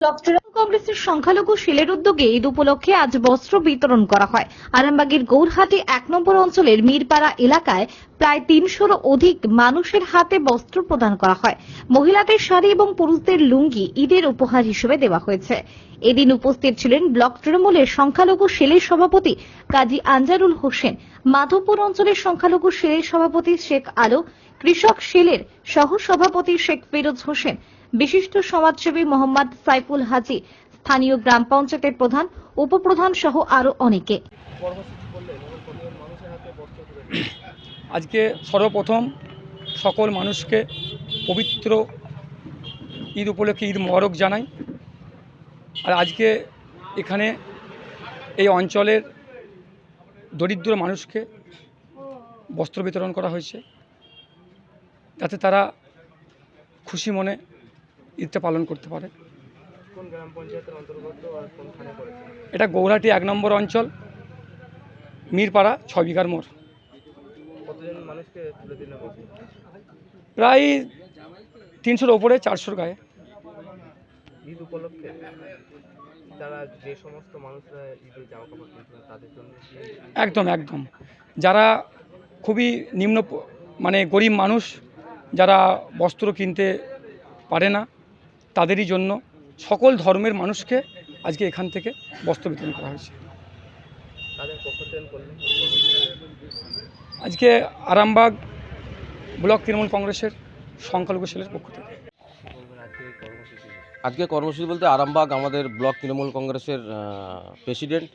তৃণমূল কংগ্রেসের সংখ্যালঘু সেলের উদ্যোগে ঈদ উপলক্ষে আজ বস্ত্র বিতরণ করা হয়। আরামবাগের গৌরহাটি ১ নম্বর অঞ্চলের মিরপাড়া এলাকায় প্রায় ৩০০-র অধিক মানুষের হাতে বস্ত্র প্রদান করা হয়। মহিলাদের শাড়ি এবং পুরুষদের লুঙ্গি ঈদের উপহার হিসেবে দেওয়া হয়েছে। এদিন উপস্থিত ছিলেন ব্লক তৃণমূলের সংখ্যালঘু সেলের সভাপতি কাজী আনজারুল হোসেন, মাধবপুর অঞ্চলের সংখ্যালঘু সেলের সভাপতি শেখ আলো, কৃষক সেলের সহ সভাপতি শেখ ফিরোজ হোসেন, বিশিষ্ট সমাজসেবী মোহাম্মদ সাইফুল হাজি, স্থানীয় গ্রাম পঞ্চায়েতের প্রধান, উপপ্রধান সহ আরো অনেকে। আজকে সর্বপ্রথম সকল মানুষকে পবিত্র ঈদ উপলক্ষে ঈদ মোবারক জানাই। আর আজকে এখানে এই অঞ্চলের দরিদ্র মানুষকে বস্ত্র বিতরণ করা হয়েছে, যাতে তারা খুশি মনে ঈদটা পালন করতে পারে। কোন গ্রাম পঞ্চায়েতের অন্তর্গত আর কোন থানায় পড়েছে? এটা গৌরহাটি ১ নম্বর অঞ্চল, মিরপাড়া ৬ বিঘার মোড়। কতজন মানুষকে তুলে দিলেন? প্রায় ৩০০-র ওপরে, ৪০০-র গায়ে। ঈদ উপলক্ষে তারা যে সমস্ত মানুষরা ঈদে জামা কাপড় কিনছেন তাদের জন্য একদম যারা খুবই নিম্ন গরিব মানুষ, যারা বস্ত্র কিনতে পারে না, তাদেরই জন্য সকল ধর্মের মানুষকে আজকে এখান থেকে বস্ত্র বিতরণ করা হয়েছে। তাদের পক্ষ থেকে করলেন আজকে আরামবাগ ব্লক তৃণমূল কংগ্রেসের সংখ্যালঘু সেলের পক্ষ থেকে। আজকে কর্মসূচি বলতে আরামবাগ আমাদের ব্লক তৃণমূল কংগ্রেসের প্রেসিডেন্ট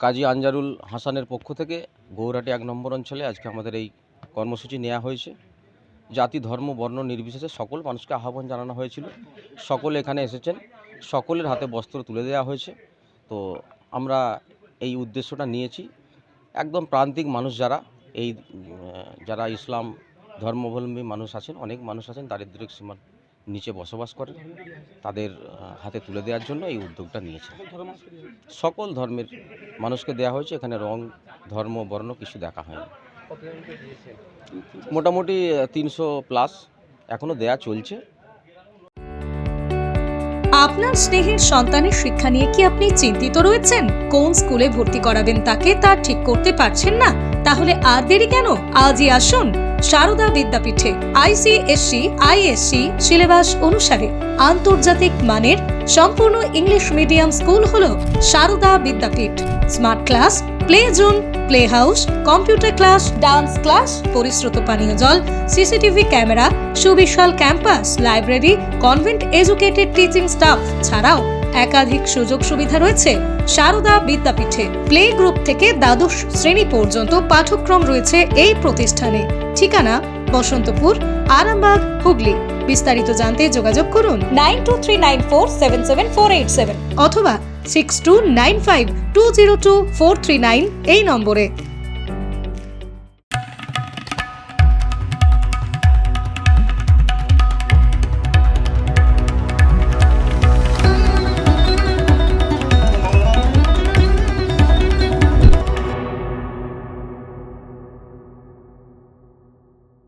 কাজী আনজারুল হাসানের পক্ষ থেকে গৌরহাটি ১ নম্বর অঞ্চলে আজকে আমাদের এই কর্মসূচি নেওয়া হয়েছে। জাতি ধর্ম বর্ণ নির্বিশেষে সকল মানুষকে আহ্বান জানানো হয়েছিল। সকলে এখানে এসেছেন, সকলের হাতে বস্ত্র তুলে দেওয়া হয়েছে। তো আমরা এই উদ্দেশ্যটা নিয়েছি, একদম প্রান্তিক মানুষ যারা ইসলাম ধর্মাবলম্বী মানুষ আছেন, অনেক মানুষ আছেন দারিদ্র্য সীমার নিচে বসবাস করেন, তাদের হাতে তুলে দেওয়ার জন্য এই উদ্যোগটা নিয়েছে। সকল ধর্মের মানুষকে দেওয়া হয়েছে, এখানে রং ধর্ম বর্ণ কিছু দেখা হয়নি। মোটামুটি ৩০০+ এখনো দেয়া চলছে। আপনার স্নেহের সন্তানের শিক্ষা নিয়ে কি আপনি চিন্তিত রয়েছেন? কোন স্কুলে ভর্তি করাবেন তাকে তা ঠিক করতে পারছেন না? তাহলে আর দেরি কেন? আজই আসুন সারদা বিদ্যাপীঠে। ICSE, ISC সিলেবাস অনুসারে আন্তর্জাতিক মানের সম্পূর্ণ ইংলিশ মিডিয়াম স্কুল হলো Sarada Vidyapith. Smart class, play zone, play house, computer class, dance class, পরিশ্রুত পানীয় জল, সিসিটিভি ক্যামেরা, সুবিশাল campus, library, convent educated teaching staff ছাড়াও একাধিক সুযোগ সুবিধা রয়েছে সারদা বিদ্যাপীঠে। প্লে গ্রুপ থেকে দ্বাদশ শ্রেণী পর্যন্ত পাঠ্যক্রম রয়েছে এই প্রতিষ্ঠানে। ঠিকানা বসন্তপুর, আরামবাগ, হুগলি। বিস্তারিত জানতে যোগাযোগ করুন 9239477487 অথবা 6295202439 এই নম্বরে।